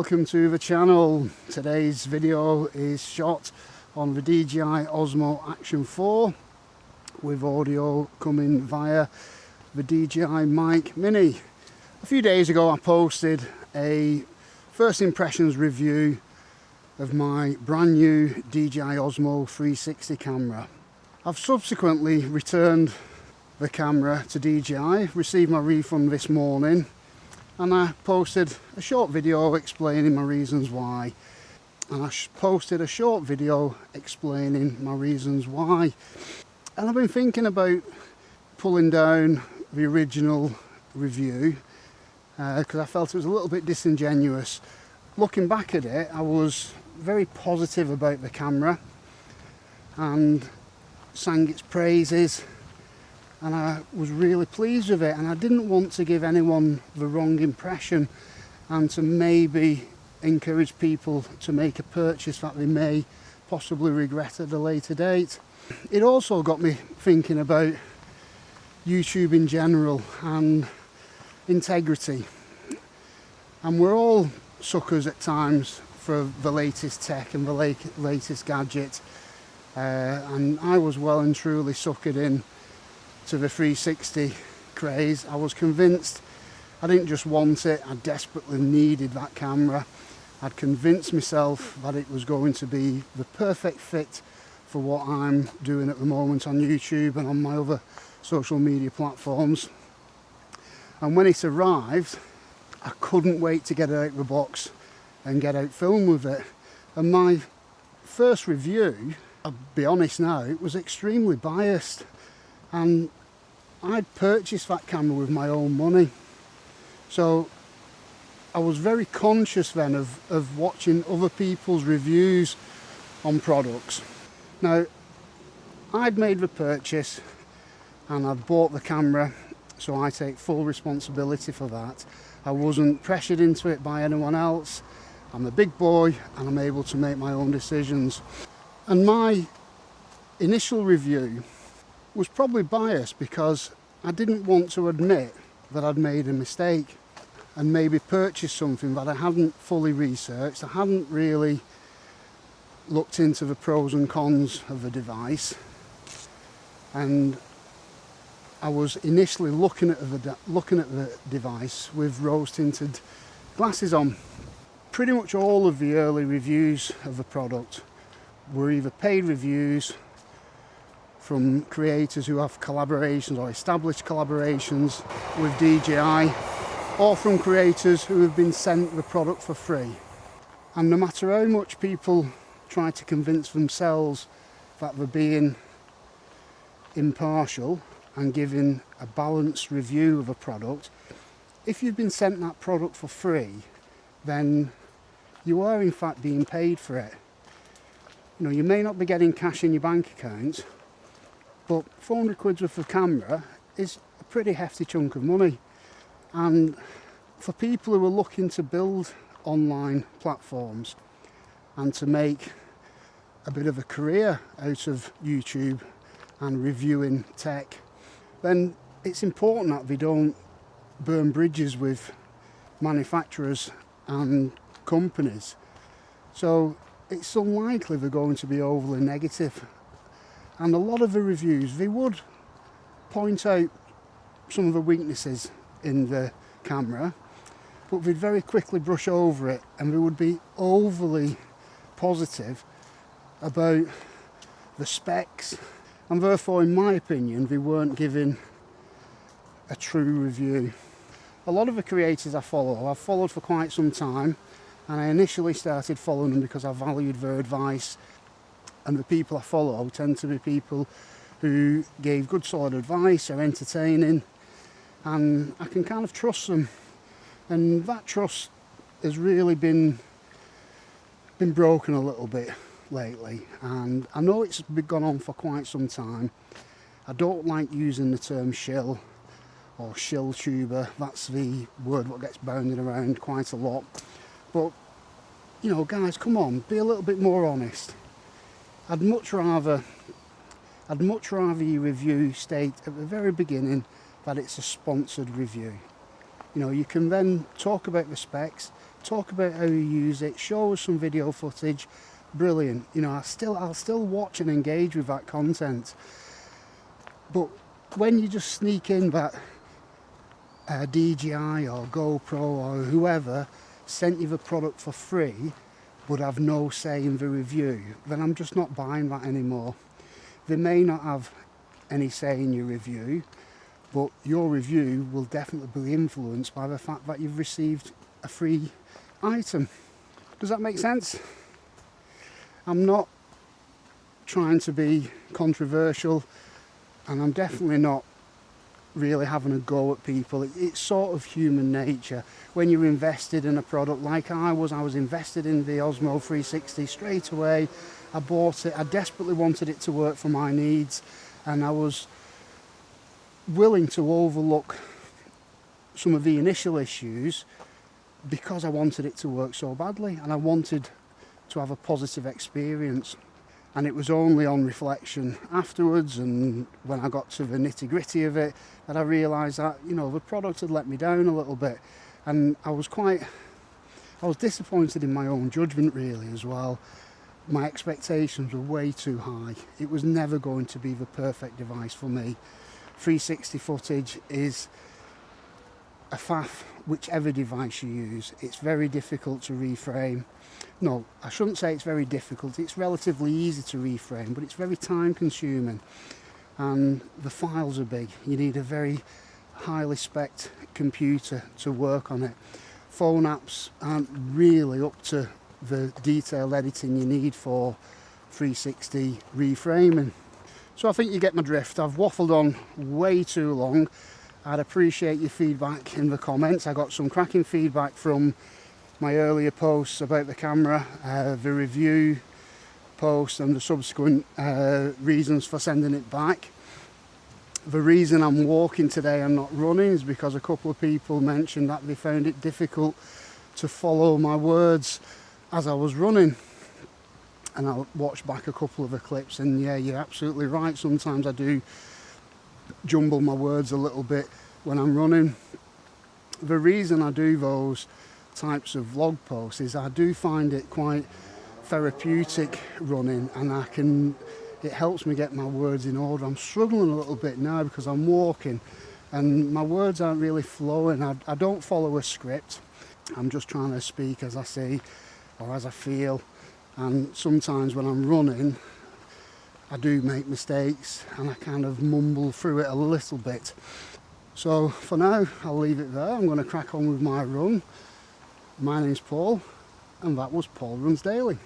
welcome to the channel. Today's video is shot on the DJI Osmo Action 4 with audio coming via the DJI Mic Mini. A few days ago I posted a first impressions review of my brand new DJI Osmo 360 camera. I've subsequently returned the camera to DJI, received my refund this morning, and I posted a short video explaining my reasons why. And I posted a short video explaining my reasons why. And I've been thinking about pulling down the original review because I felt it was a little bit disingenuous. Looking back at it, I was very positive about the camera and sang its praises, and I was really pleased with it, and I didn't want to give anyone the wrong impression and to maybe encourage people to make a purchase that they may possibly regret at a later date. It also got me thinking about YouTube in general and integrity, and we're all suckers at times for the latest tech and the latest gadget, and I was well and truly suckered in to the 360 craze. I was convinced I didn't just want it, I desperately needed that camera. I'd convinced myself that it was going to be the perfect fit for what I'm doing at the moment on YouTube and on my other social media platforms. And when it arrived, I couldn't wait to get it out of the box and get out film with it. And my first review, I'll be honest now, it was extremely biased. And I'd purchased that camera with my own money. So I was very conscious then of watching other people's reviews on products. Now, I'd made the purchase and I'd bought the camera, so I take full responsibility for that. I wasn't pressured into it by anyone else. I'm a big boy and I'm able to make my own decisions. And my initial review was probably biased because I didn't want to admit that I'd made a mistake and maybe purchased something that I hadn't fully researched. I hadn't really looked into the pros and cons of the device, and I was initially looking at the device with rose-tinted glasses on. Pretty much all of the early reviews of the product were either paid reviews from creators who have collaborations or established collaborations with DJI, or from creators who have been sent the product for free. And no matter how much people try to convince themselves that they're being impartial and giving a balanced review of a product, if you've been sent that product for free, then you are in fact being paid for it. You know, you may not be getting cash in your bank account, but 400 quid worth of camera is a pretty hefty chunk of money. And for people who are looking to build online platforms and to make a bit of a career out of YouTube and reviewing tech, then it's important that they don't burn bridges with manufacturers and companies. So it's unlikely they're going to be overly negative. And a lot of the reviews, they would point out some of the weaknesses in the camera, but they'd very quickly brush over it, and they would be overly positive about the specs, and therefore, in my opinion, they weren't giving a true review. A lot of the creators I've followed for quite some time, and I initially started following them because I valued their advice. And the people I follow tend to be people who gave good solid advice, are entertaining, and I can kind of trust them. And that trust has really been broken a little bit lately, and I know it's been gone on for quite some time. I don't like using the term shill or shill tuber. That's the word that gets bounded around quite a lot. But, you know, guys, come on, be a little bit more honest. I'd much rather your review state at the very beginning that it's a sponsored review. You know, you can then talk about the specs, talk about how you use it, show us some video footage, brilliant. You know, I'll still watch and engage with that content. But when you just sneak in that DJI or GoPro or whoever sent you the product for free but have no say in the review, then I'm just not buying that anymore. They may not have any say in your review, but your review will definitely be influenced by the fact that you've received a free item. Does that make sense? I'm not trying to be controversial, and I'm definitely not really having a go at people. It's sort of human nature. When you're invested in a product like I was invested in the Osmo 360 straight away. I bought it, I desperately wanted it to work for my needs, and I was willing to overlook some of the initial issues because I wanted it to work so badly, and I wanted to have a positive experience. And it was only on reflection afterwards, and when I got to the nitty-gritty of it, that I realised that, you know, the product had let me down a little bit, and I was disappointed in my own judgment really as well. My expectations were way too high. It was never going to be the perfect device for me. 360 footage is a faff, whichever device you use. It's very difficult to reframe. No, I shouldn't say it's very difficult. It's relatively easy to reframe, but it's very time consuming, and the files are big. You need a very highly spec'd computer to work on it. Phone apps aren't really up to the detailed editing you need for 360 reframing. So I think you get my drift. I've waffled on way too long. I'd appreciate your feedback in the comments. I got some cracking feedback from my earlier posts about the camera, the review post and the subsequent reasons for sending it back. The reason I'm walking today and not running is because a couple of people mentioned that they found it difficult to follow my words as I was running. And I watched back a couple of the clips, and yeah, you're absolutely right. Sometimes I do jumble my words a little bit when I'm running. The reason I do those types of vlog posts is I do find it quite therapeutic running, and it helps me get my words in order. I'm struggling a little bit now because I'm walking and my words aren't really flowing. I don't follow a script. I'm just trying to speak as I see or as I feel, and sometimes when I'm running I do make mistakes and I kind of mumble through it a little bit. So for now I'll leave it there. I'm going to crack on with my run. My name's Paul, and that was Paul Runs Daily.